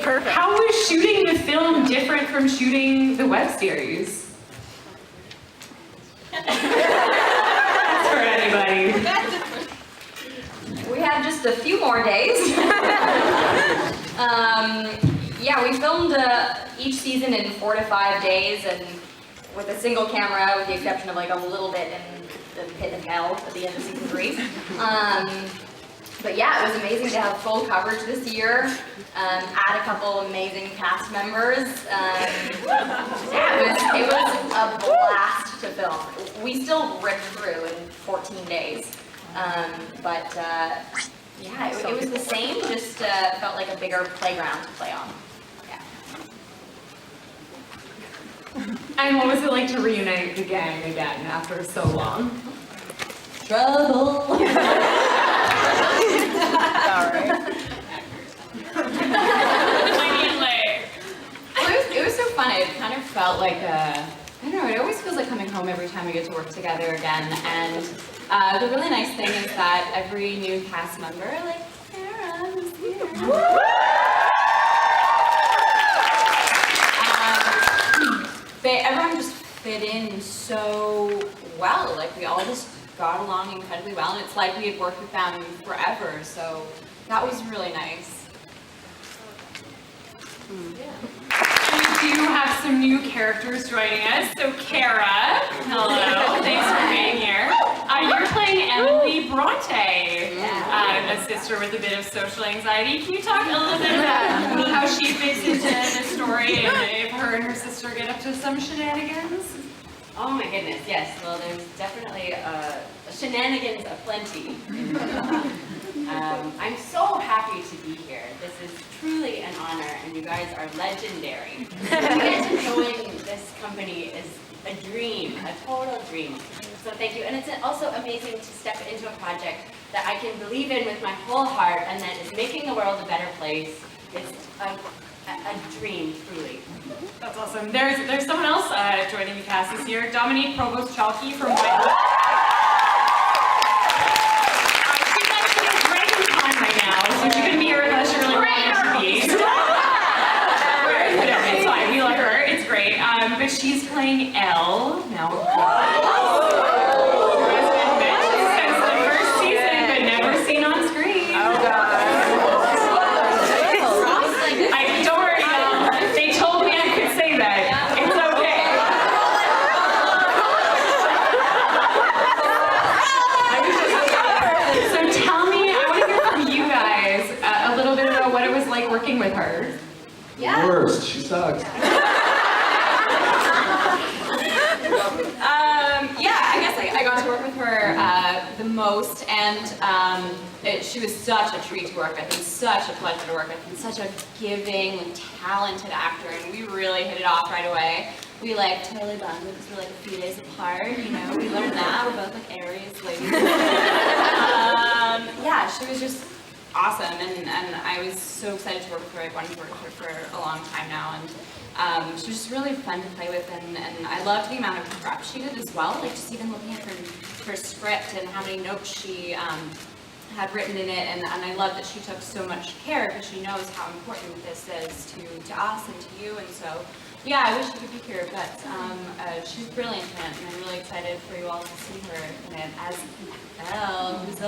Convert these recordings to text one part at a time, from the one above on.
perfect. How was shooting the film different from shooting the web series? That's for anybody. We have just a few more days. Yeah, we filmed each season in 4 to 5 days, and with a single camera, with the exception of like a little bit in the pit of hell at the end of season 3. But yeah, it was amazing to have full coverage this year. Add a couple amazing cast members. Yeah, it was a blast to film. We still ripped through in 14 days. But yeah, it was the same, just felt like a bigger playground to play on. Yeah. And what was it like to reunite the gang again after so long? Trouble. Sorry. I mean, like, it was so fun. It kind of felt like I don't know, it always feels like coming home every time we get to work together again. And the really nice thing is that every new cast member, like Sarah, who's here, everyone just fit in so well. Like, we all just got along incredibly well, and it's like we had worked with them forever, so that was really nice. We do have some new characters joining us. So Kara, hello, thanks for being here. You're playing Emily Bronte, a sister with a bit of social anxiety. Can you talk a little bit about how she fits into the story and if her and her sister get up to some shenanigans? Oh my goodness, yes. Well, there's definitely shenanigans aplenty. I'm so happy to be here. This is truly an honor, and you guys are legendary. To get to join this company is a dream, a total dream. So thank you. And it's also amazing to step into a project that I can believe in with my whole heart and that is making the world a better place. It's a dream, truly. That's awesome. There's someone else joining the cast this year, Dominique Provost-Chalky from White. She's actually right in time right now, so she couldn't be here with us. She really wanted to be. No, it's fine. We love her. It's great. But she's playing Elle now. Since the first season, but never seen on screen. Oh God. Don't worry, y'all. They told me I could say that. It's okay. So tell me, I want to hear from you guys a little bit about what it was like working with her. Yeah. Worst, she sucks. Yeah, I guess I got to work with her the most, and she was such a treat to work with, and such a pleasure to work with, and such a giving, talented actor, and we really hit it off right away. We totally bonded because we're a few days apart, you know, we learned that, we're both Aries ladies. Yeah, she was just awesome, and I was so excited to work with her. I've wanted to work with her for a long time now, and she was just really fun to play with, and I loved the amount of prep she did as well, just even looking at her script and how many notes she had written in it, and I love that she took so much care because she knows how important this is to us and to you, and so yeah, I wish you could be here, but she's brilliant in it, and I'm really excited for you all to see her in it as Elle, who's a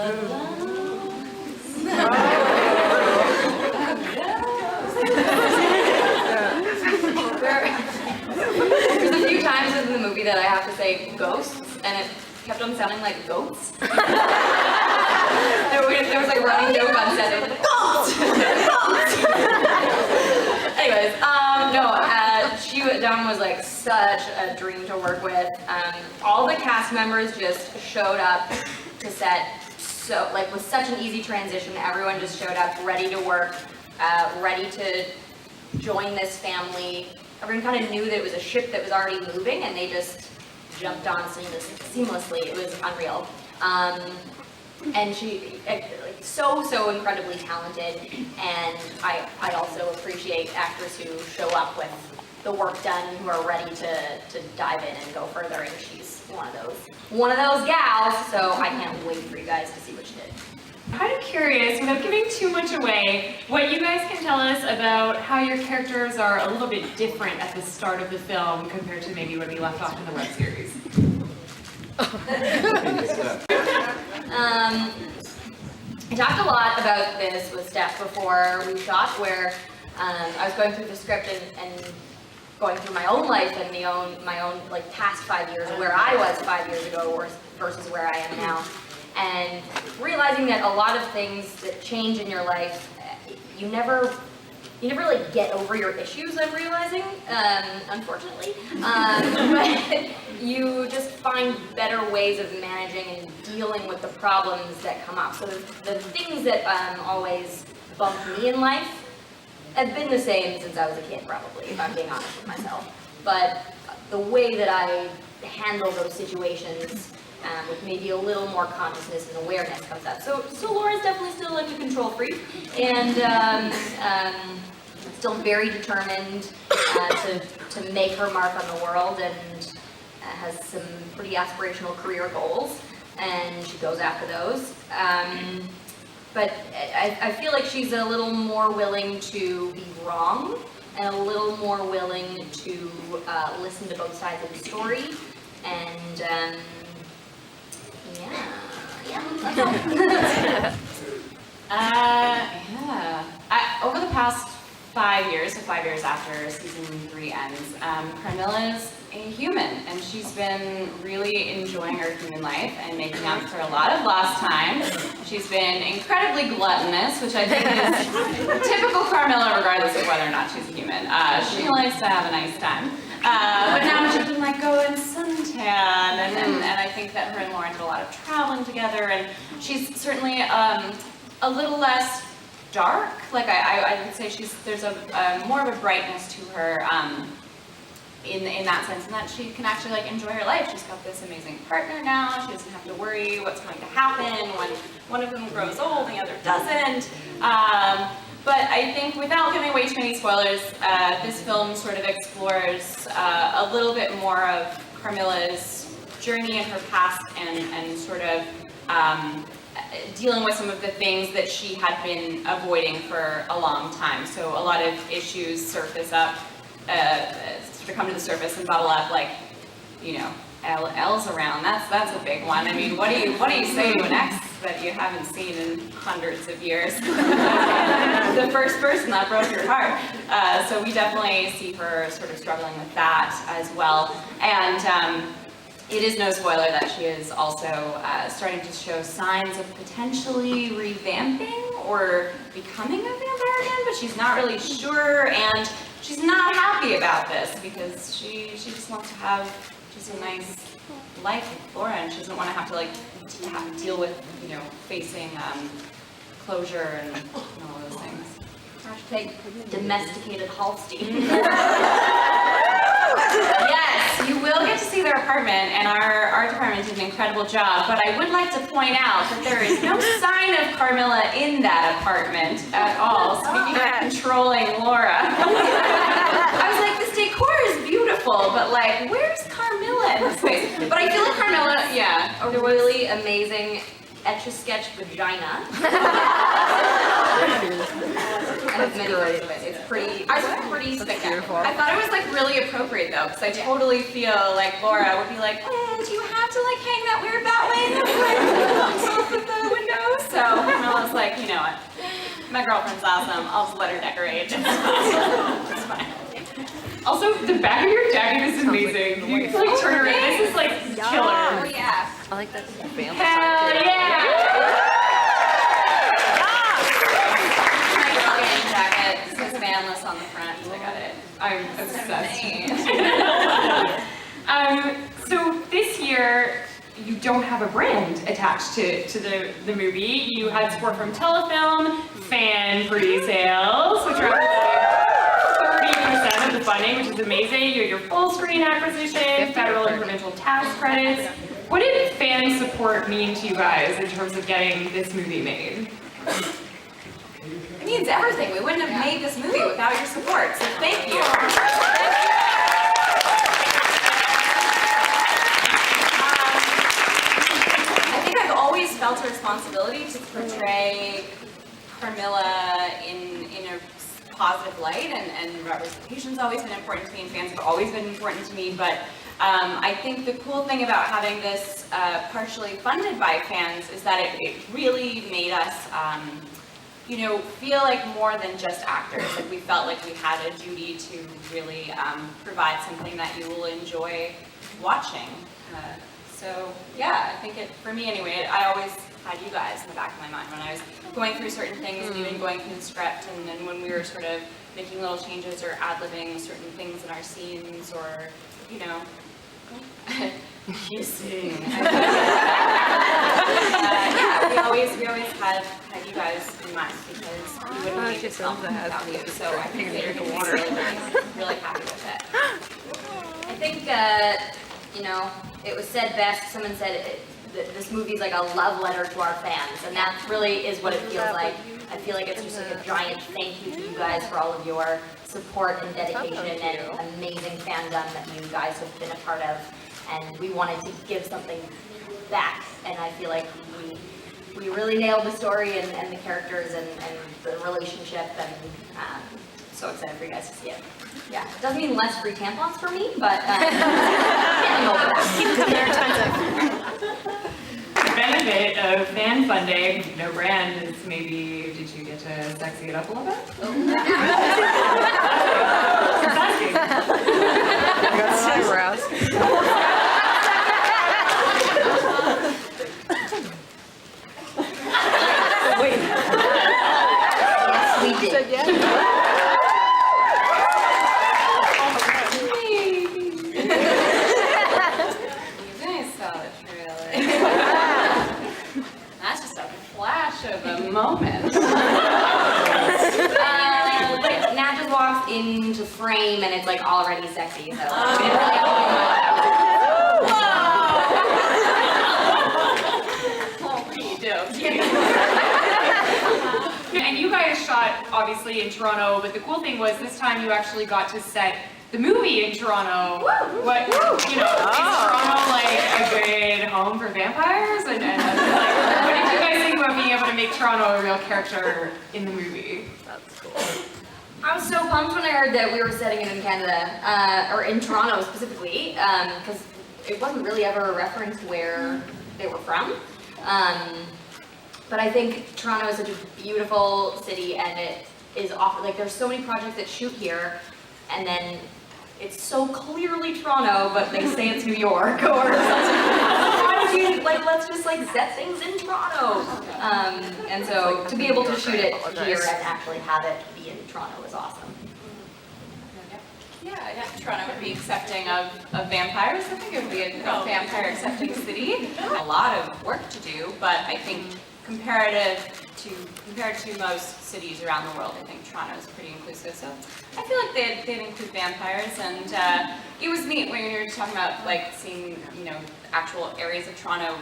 There's a few times in the movie that I have to say ghosts, and it kept on sounding like goats. there was like running joke on set. It was like, goats! Anyways, Dawn was like such a dream to work with. All the cast members just showed up to set with such an easy transition. Everyone just showed up ready to work, ready to join this family. Everyone kind of knew that it was a ship that was already moving, and they just jumped on seamlessly. It was unreal. And she, so incredibly talented, and I also appreciate actors who show up with the work done, who are ready to dive in and go further, and she's one of those gals, so I can't wait for you guys to see what she did. How did curious, without giving too much away, what you guys can tell us about how your characters are a little bit different at the start of the film compared to maybe where they left off in the web series. I talked a lot about this with Steph before we shot, where I was going through the script and going through my own life and my own like past 5 years, where I was 5 years ago versus where I am now, and realizing that a lot of things that change in your life, you never like get over your issues. I'm realizing, unfortunately, but you just find better ways of managing and dealing with the problems that come up. So the things that always bump me in life have been the same since I was a kid, probably, if I'm being honest with myself. But the way that I handle those situations with maybe a little more consciousness and awareness comes up. So Laura's definitely still like a control freak, and still very determined to make her mark on the world, and has some pretty aspirational career goals, and she goes after those. But I feel like she's a little more willing to be wrong, and a little more willing to listen to both sides of the story, and Over the past 5 years, so 5 years after season 3 ends, Carmilla's a human, and she's been really enjoying her human life and making up for a lot of lost time. She's been incredibly gluttonous, which I think is typical Carmilla, regardless of whether or not she's a human. She likes to have a nice time. But now she can like go and suntan, and I think that her and Lauren did a lot of traveling together, and she's certainly a little less dark. Like I would say there's a more of a brightness to her in that sense, and that she can actually like enjoy her life. She's got this amazing partner now. She doesn't have to worry what's going to happen when one of them grows old and the other doesn't. But I think without giving away too many spoilers, this film sort of explores a little bit more of Carmilla's journey in her past, and sort of dealing with some of the things that she had been avoiding for a long time. So a lot of issues surface up, sort of come to the surface and bubble up, like, you know, L's around. That's a big one. I mean, what do you say to an ex that you haven't seen in hundreds of years? The first person that broke your heart. So we definitely see her sort of struggling with that as well. And it is no spoiler that she is also starting to show signs of potentially revamping or becoming a vampire again, but she's not really sure, and she's not happy about this because she just wants to have just a nice life with Laura, and she doesn't want to have to deal with, you know, facing closure and all those things. Hashtag domesticated Holstein. Yes, you will get to see their apartment, and our department did an incredible job, but I would like to point out that there is no sign of Carmilla in that apartment at all, speaking of controlling Laura. I was like, this decor is beautiful, but like, where's Carmilla in this space? But I feel like Carmilla, yeah. A really amazing Etch-a-Sketch vagina. I have many photos of it. It's pretty spectacular. I thought it was like really appropriate though, because I totally feel like Laura would be like, do you have to like hang that weird bat way off of the window? So Carmilla's like, you know what, my girlfriend's awesome, I'll just let her decorate. It's fine. Also, the back of your jacket is amazing. You can like turn around. This is like killer. Oh yeah. I like that family. Hell yeah! Jacket says fanless on the front. I got it. I'm obsessed. So this year, you don't have a brand attached to the movie. You had support from Telefilm, fan pre-sales, which are 30% of the funding, which is amazing. You have your full screen acquisition, federal and provincial tax credits. What did fan support mean to you guys in terms of getting this movie made? It means everything. We wouldn't have made this movie without your support, so thank you. I think I've always felt felt a responsibility to portray Carmilla in a positive light, and representation's always been important to me, and fans have always been important to me, but I think the cool thing about having this partially funded by fans is that it really made us you know, feel like more than just actors. Like we felt like we had a duty to really provide something that you will enjoy watching. So yeah, I think for me anyway, I always had you guys in the back of my mind when I was going through certain things and even going through the script, and then when we were sort of making little changes or ad-libbing certain things in our scenes, or, you know, kissing. Yeah, we always had you guys in mind, because we wouldn't make this film without you. So I think that you're going to be really happy with it. I think, you know, it was said best, someone said this movie is like a love letter to our fans, and that really is what it feels like. I feel like it's just like a giant thank you to you guys for all of your support and dedication and amazing fandom that you guys have been a part of, and we wanted to give something back, and I feel like we really nailed the story and the characters and the relationship, and so excited for you guys to see it. Yeah, it doesn't mean less free tampons for me, but getting over that. They're expensive. The benefit of fan funding, no brand, is maybe, did you get to sexy it up a little bit? I got eyebrows. Wait. Yes, we did. Said yes. That's just a flash of a moment. Nat just walks into frame and it's like already sexy, so. And you guys shot, obviously, in Toronto, but the cool thing was this time you actually got to set the movie in Toronto. What, you know, is Toronto like a good home for vampires? And like, what did you guys think about being able to make Toronto a real character in the movie? That's cool. I was so pumped when I heard that we were setting it in Canada, or in Toronto specifically, because it wasn't really ever referenced where they were from. But I think Toronto is such a beautiful city, and it is often, like, there's so many projects that shoot here, and then it's so clearly Toronto, but they say it's New York, or why don't you, like, let's just, like, set things in Toronto. And so to be able to shoot it here and actually have it be in Toronto is awesome. Yeah, Toronto would be accepting of vampires. I think it would be a vampire accepting city. A lot of work to do, but I think compared to most cities around the world, I think Toronto is pretty inclusive. So I feel like they'd include vampires, and it was neat when you were talking about like seeing, you know, actual areas of Toronto.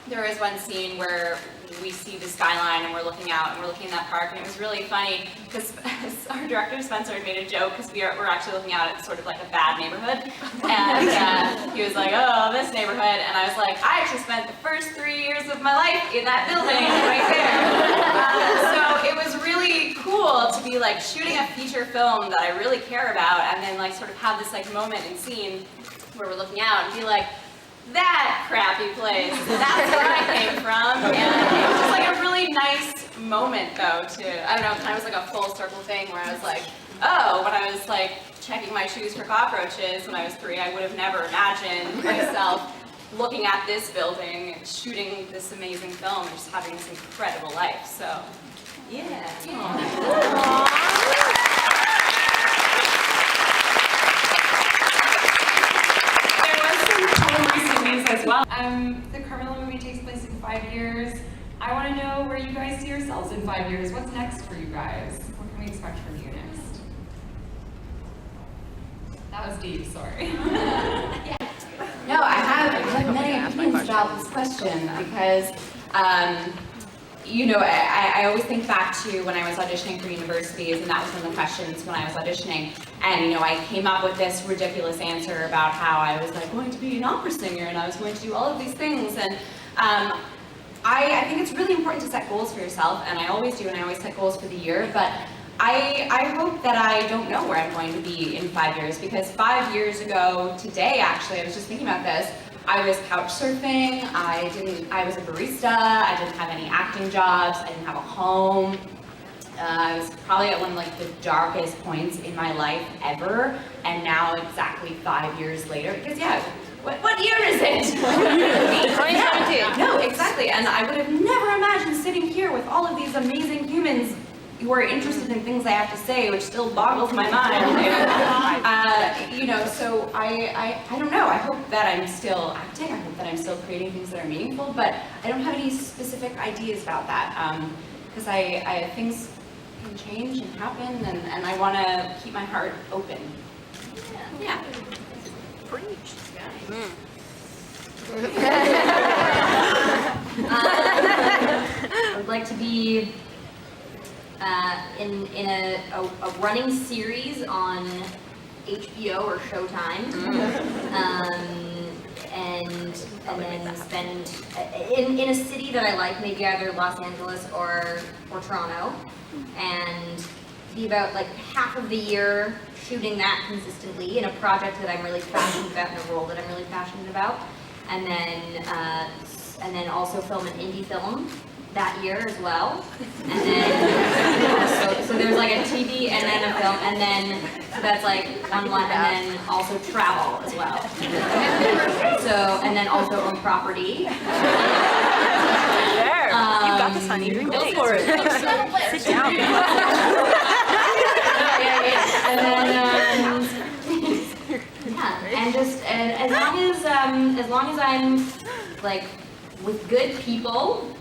There was one scene where we see the skyline and we're looking out and we're looking in that park, and it was really funny because our director Spencer had made a joke because we're actually looking out at sort of like a bad neighborhood, and he was like, oh, this neighborhood, and I was like, I actually spent the first 3 years of my life in that building right there. So it was really cool to be like shooting a feature film that I really care about, and then like sort of have this like moment and scene where we're looking out and be like, that crappy place, that's where I came from, and it was just like a really nice moment though to, I don't know, kind of was like a full circle thing where I was like, oh, when I was like checking my shoes for cockroaches when I was 3, I would have never imagined myself looking at this building and shooting this amazing film and just having this incredible life, so yeah. As well. The Carmilla movie takes place in 5 years. I want to know where you guys see yourselves in 5 years. What's next for you guys? What can we expect from you next? That was deep, sorry. No, I have many opinions about this question because, you know, I always think back to when I was auditioning for universities, and that was one of the questions when I was auditioning. And, you know, I came up with this ridiculous answer about how I was like going to be an opera singer and I was going to do all of these things. And I think it's really important to set goals for yourself, and I always do, and I always set goals for the year, but I hope that I don't know where I'm going to be in 5 years, because 5 years ago today, actually, I was just thinking about this, I was couch surfing, I was a barista, I didn't have any acting jobs, I didn't have a home. I was probably at one of like the darkest points in my life ever, and now exactly 5 years later, because yeah, what year is it? 2017. No, exactly, and I would have never imagined sitting here with all of these amazing humans who are interested in things I have to say, which still boggles my mind. You know, so I don't know. I hope that I'm still acting. I hope that I'm still creating things that are meaningful, but I don't have any specific ideas about that, because I things can change and happen, and I want to keep my heart open. Yeah. I would like to be in a running series on HBO or Showtime, and then spend in a city that I like, maybe either Los Angeles or Toronto, and be about like half of the year shooting that consistently in a project that I'm really passionate about, in a role that I'm really passionate about, and then also film an indie film that year as well, and then so there's like a TV and then a film, and then so that's like on one, and then also travel as well. So and then also own property. There, you got this, honey. Go for it. Sit down. And then yeah, and just as long as I'm like with good people.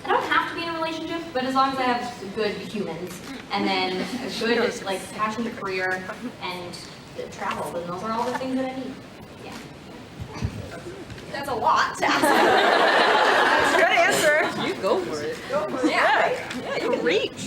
I don't have to be in a relationship, but as long as I have good humans, and then a good, like, passionate career, and travel, then those are all the things that I need. Yeah. That's a lot to ask. Good answer. You go for it. Yeah. Yeah, you can reach.